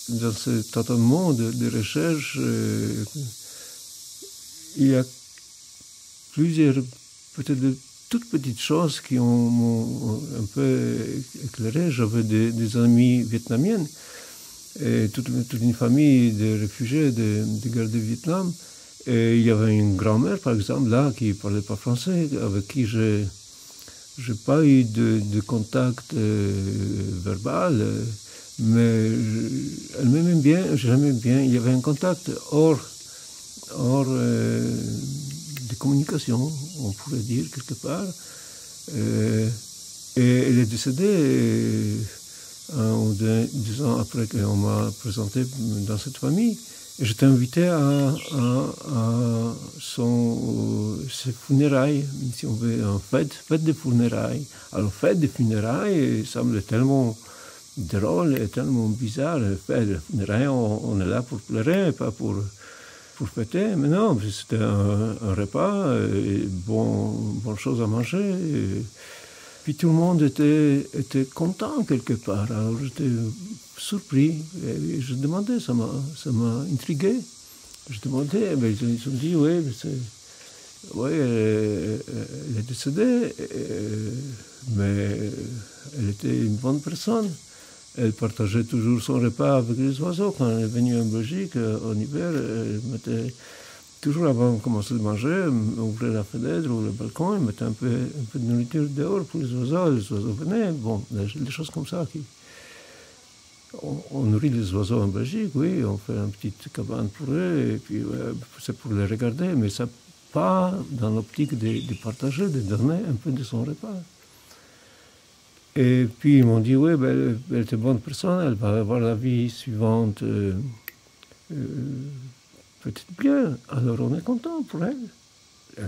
dans ce tâtonnement de recherche, il y a plusieurs, peut-être de toutes petites choses qui m'ont un peu éclairé. J'avais des amis vietnamiennes, et toute une famille de réfugiés de guerre du Vietnam. Et il y avait une grand-mère, par exemple, là, qui ne parlait pas français, avec qui je n'ai pas eu de contact verbal, mais elle m'aimait bien, je l'aimais bien. Il y avait un contact hors de communication, on pourrait dire, quelque part. Et elle est décédée 1 ou 2 ans après qu'on m'a présenté dans cette famille. Et j'étais invité à ses funérailles, si on veut, en fête de funérailles. Alors, fête de funérailles semble tellement drôle et tellement bizarre. Fête de funérailles, on est là pour pleurer, pas pour fêter. Mais non, c'était un repas, bonne chose à manger. Puis tout le monde était content quelque part. Alors j'étais surpris. Et je demandais, ça m'a intrigué. Je demandais, mais ils ont dit, oui, elle est décédée, mais elle était une bonne personne. Elle partageait toujours son repas avec les oiseaux. Quand elle est venue en Belgique, en hiver, elle mettait toujours avant de commencer à manger, ouvrir la fenêtre ou le balcon, elle mettait un peu de nourriture dehors pour les oiseaux venaient. Bon, des choses comme ça. On nourrit les oiseaux en Belgique, oui, on fait une petite cabane pour eux, et puis c'est pour les regarder, mais ça pas dans l'optique de partager, de donner un peu de son repas. Et puis ils m'ont dit, oui, elle est une bonne personne, elle va avoir la vie suivante peut-être bien, alors on est content pour elle.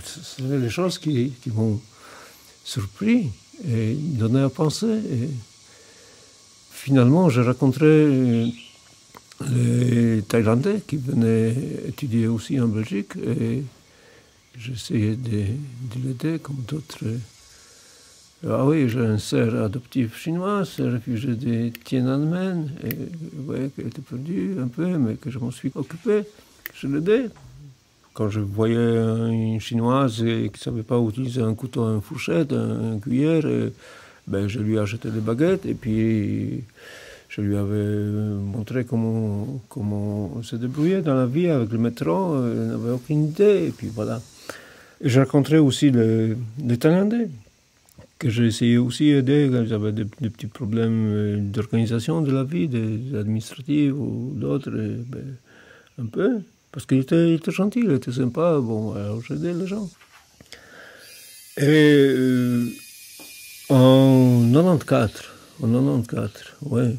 C'est les choses qui m'ont surpris et donné à penser. Et finalement, j'ai rencontré les Thaïlandais qui venaient étudier aussi en Belgique et j'essayais de l'aider comme d'autres. Ah oui, j'ai une sœur adoptive chinoise, réfugiée de Tiananmen, et ouais, qui était perdue un peu, mais que je m'en suis occupé. Je l'aidais. Quand je voyais une Chinoise qui ne savait pas utiliser un couteau, une fourchette, une cuillère, je lui achetais des baguettes et puis je lui avais montré comment on se débrouillait dans la vie avec le métro. Elle n'avait aucune idée. Et puis voilà. Et j'ai rencontré aussi les Thaïlandais, que j'ai essayé aussi d'aider quand ils avaient des petits problèmes d'organisation de la vie, administrative ou d'autres, un peu. Parce qu'il était gentil, il était sympa, bon, alors j'aidais les gens. Et en 94, ouais,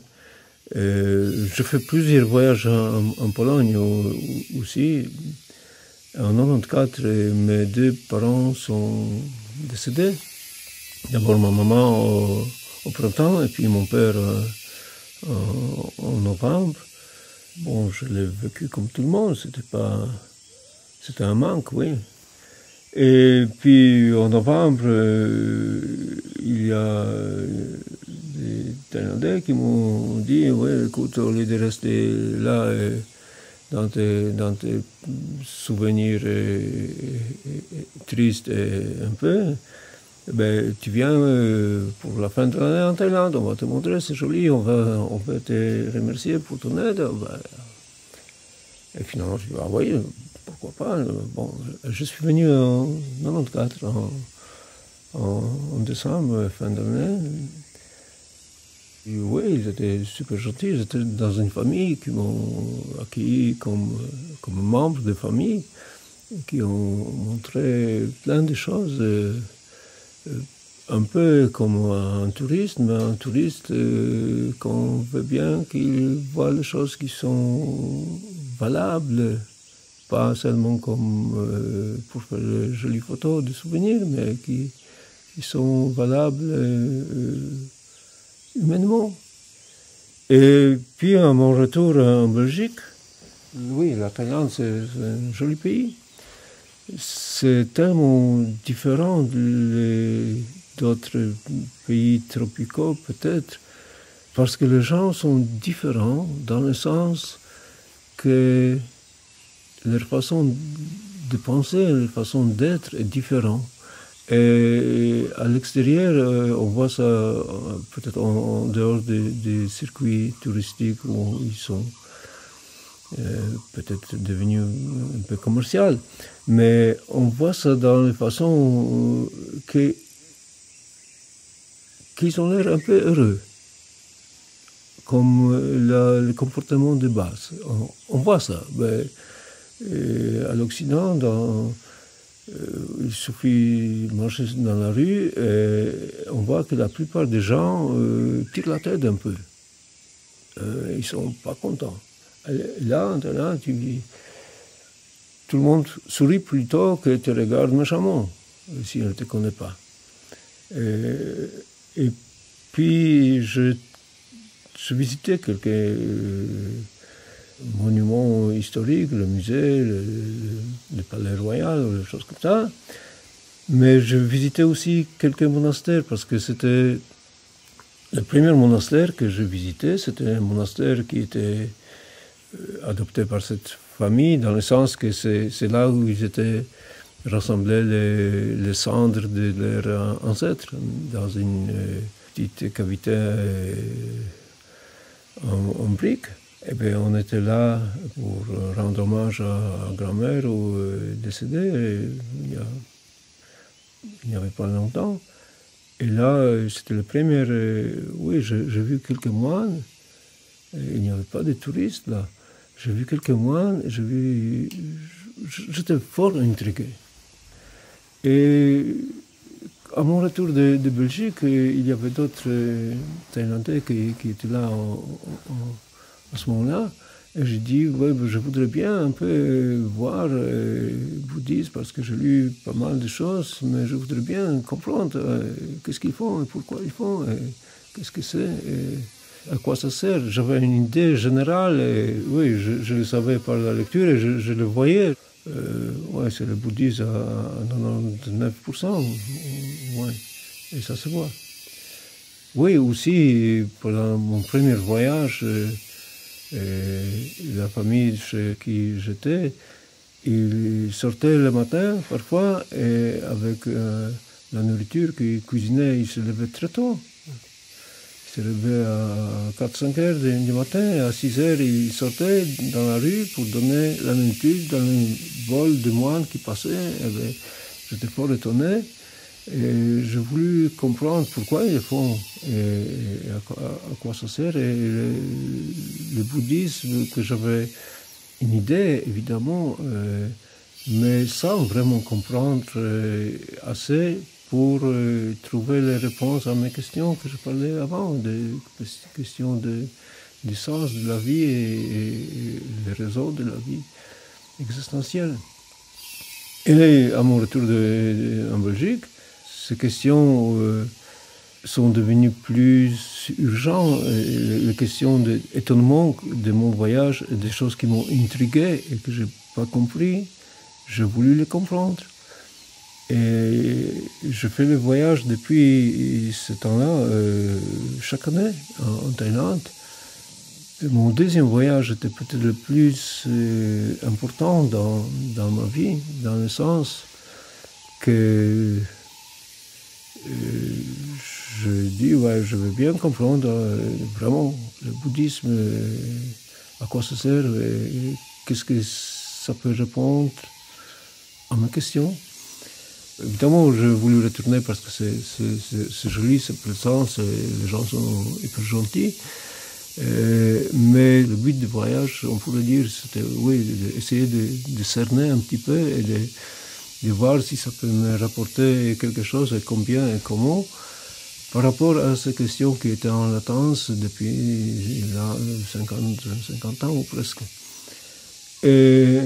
j'ai fait plusieurs voyages en Pologne aussi. En 94, mes 2 parents sont décédés. D'abord ma maman au printemps et puis mon père en novembre. Bon, je l'ai vécu comme tout le monde, c'était un manque, oui. Et puis en novembre, il y a des Thaïlandais qui m'ont dit, ouais, écoute, au lieu de rester là dans tes souvenirs tristes un peu, tu viens pour la fin de l'année en Thaïlande, on va te montrer, c'est joli, on va te remercier pour ton aide. Et finalement, je dis, ah oui, pourquoi pas. Bon, je suis venu en 94, en décembre, fin d'année. Oui, ils étaient super gentils, j'étais dans une famille qui m'ont accueilli comme membre de famille, qui ont montré plein de choses. Un peu comme un touriste, mais un touriste qu'on veut bien qu'il voit les choses qui sont valables, pas seulement comme pour faire de jolies photos, de souvenirs, mais qui sont valables humainement. Et puis à mon retour en Belgique, oui, la Thaïlande c'est un joli pays. C'est tellement différent d'autres pays tropicaux peut-être. Parce que les gens sont différents dans le sens que leur façon de penser, leur façon d'être est différente. Et à l'extérieur, on voit ça peut-être en dehors des circuits touristiques où ils sont peut-être devenus un peu commerciaux. Mais on voit ça dans la façon qu'ils ont l'air un peu heureux, comme le comportement de base. On voit ça. Mais, à l'Occident, il suffit de marcher dans la rue et on voit que la plupart des gens tirent la tête un peu. Ils ne sont pas contents. Et là, tout le monde sourit plutôt que te regarde méchamment, si on ne te connaît pas. Et puis, je visitais quelques monuments historiques, le musée, le palais royal, des choses comme ça. Mais je visitais aussi quelques monastères parce que c'était le premier monastère que je visitais, c'était un monastère qui était adopté par cette famille, dans le sens que c'est là où ils étaient rassemblés les cendres de leurs ancêtres, dans une petite cavité en briques. Et bien, on était là pour rendre hommage à grand-mère ou décédée il n'y avait pas longtemps. Et là, c'était le premier... oui, j'ai vu quelques moines. Il n'y avait pas de touristes là. J'ai vu quelques moines. J'étais fort intrigué. Et à mon retour de Belgique, il y avait d'autres Thaïlandais qui étaient là à ce moment-là. Et j'ai dit, ouais, je voudrais bien un peu voir le bouddhisme parce que j'ai lu pas mal de choses, mais je voudrais bien comprendre qu'est-ce qu'ils font et pourquoi ils font, et qu'est-ce que c'est, et à quoi ça sert. J'avais une idée générale, et oui, je le savais par la lecture et je le voyais. Ouais, c'est le bouddhisme à 99%, ouais, et ça se voit. Oui, aussi, pendant mon premier voyage, la famille chez qui j'étais, ils sortaient le matin parfois et avec la nourriture qu'ils cuisinaient, ils se levaient très tôt. Ils se levaient à 4-5 heures du matin et à 6 heures ils sortaient dans la rue pour donner la nourriture dans un bol de moine qui passait. J'étais fort étonné. Et j'ai voulu comprendre pourquoi ils le font et à quoi ça sert. Et le bouddhisme, que j'avais une idée, évidemment, mais sans vraiment comprendre assez pour trouver les réponses à mes questions que je parlais avant, des questions du sens de la vie et les raisons de la vie existentielle. Et à mon retour en Belgique, ces questions sont devenues plus urgentes. Les questions d'étonnement de mon voyage, des choses qui m'ont intrigué et que je n'ai pas compris, j'ai voulu les comprendre. Et je fais le voyage depuis ce temps-là, chaque année, en Thaïlande. Mon deuxième voyage était peut-être le plus important dans ma vie, dans le sens que je dis, ouais, je veux bien comprendre vraiment le bouddhisme, à quoi ça sert, et qu'est-ce que ça peut répondre à mes questions. Évidemment, je voulais retourner parce que c'est joli, c'est plaisant, les gens sont hyper gentils. Mais le but du voyage, on pourrait dire, c'était oui, d'essayer de cerner un petit peu et de voir si ça peut me rapporter quelque chose et combien et comment par rapport à ces questions qui étaient en latence depuis là, 50 ans ou presque. Et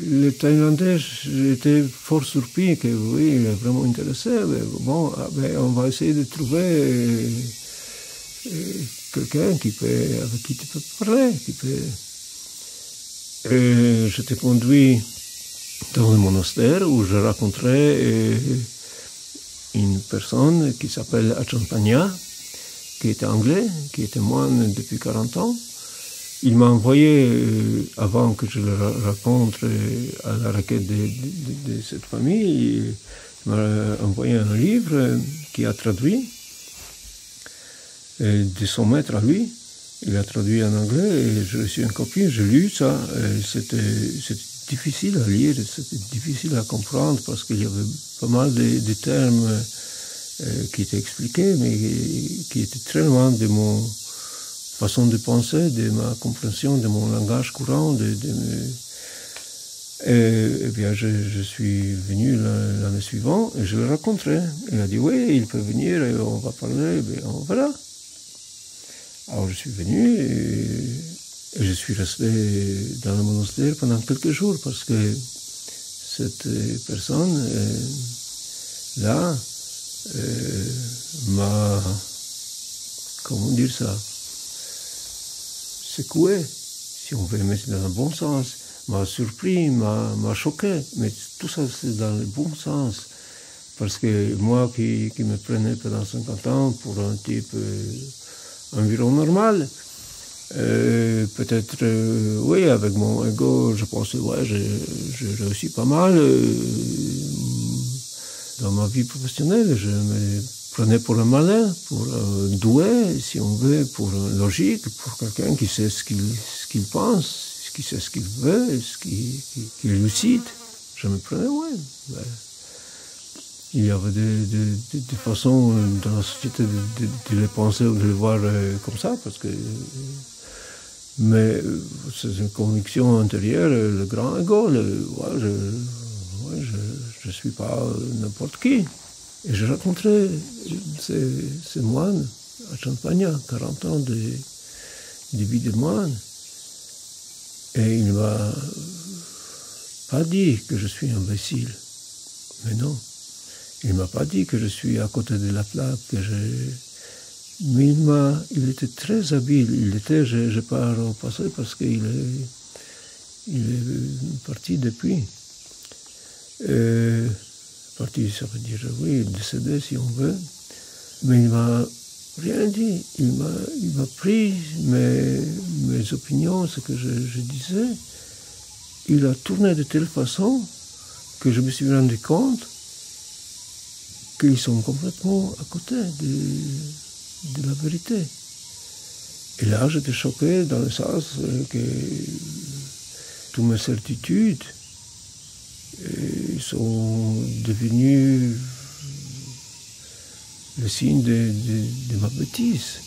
le Thaïlandais, j'étais fort surpris que oui, il est vraiment intéressé. Mais bon, on va essayer de trouver quelqu'un avec qui tu peux parler. Et j'étais conduit dans le monastère où je rencontrais une personne qui s'appelle Ajahn Panya qui était anglais, qui était moine depuis 40 ans. Il m'a envoyé, avant que je le rencontre à la requête de cette famille, il m'a envoyé un livre qui a traduit de son maître à lui. Il a traduit en anglais et j'ai reçu une copie, j'ai lu ça. C'était difficile à lire, c'était difficile à comprendre parce qu'il y avait pas mal de termes qui étaient expliqués, mais qui étaient très loin de mon façon de penser, de ma compréhension, de mon langage courant. Et bien, je suis venu l'année suivante et je l'ai rencontré. Il a dit, oui, il peut venir et on va parler, et on verra. Alors je suis venu et je suis resté dans le monastère pendant quelques jours parce que cette personne là m'a, comment dire ça, secoué, si on veut mettre dans le bon sens, m'a surpris, m'a choqué, mais tout ça c'est dans le bon sens. Parce que moi qui me prenais pendant 50 ans pour un type environ normal, peut-être, oui, avec mon ego, je pensais, ouais, j'ai réussi pas mal dans ma vie professionnelle. Je me prenais pour un malin, pour un doué, si on veut, pour un logique, pour quelqu'un qui sait ce qu'il pense, qui sait ce qu'il veut, qui est lucide. Je me prenais, ouais. Il y avait des façons dans la société de les penser ou de les voir comme ça, parce que. Mais c'est une conviction intérieure, le grand ego. Je suis pas n'importe qui. Et j'ai rencontré ces moines à Champagne, 40 ans de vie de moine. Et il ne m'a pas dit que je suis imbécile. Mais non. Il ne m'a pas dit que je suis à côté de la plaque, mais il était très habile. Je parle au passé parce qu'il est parti depuis. Parti, ça veut dire, oui, décédé si on veut. Mais il m'a rien dit. Il m'a pris mes opinions, ce que je disais. Il a tourné de telle façon que je me suis rendu compte qu'ils sont complètement à côté de la vérité. Et là, j'étais choqué dans le sens que toutes mes certitudes sont devenues le signe de ma bêtise.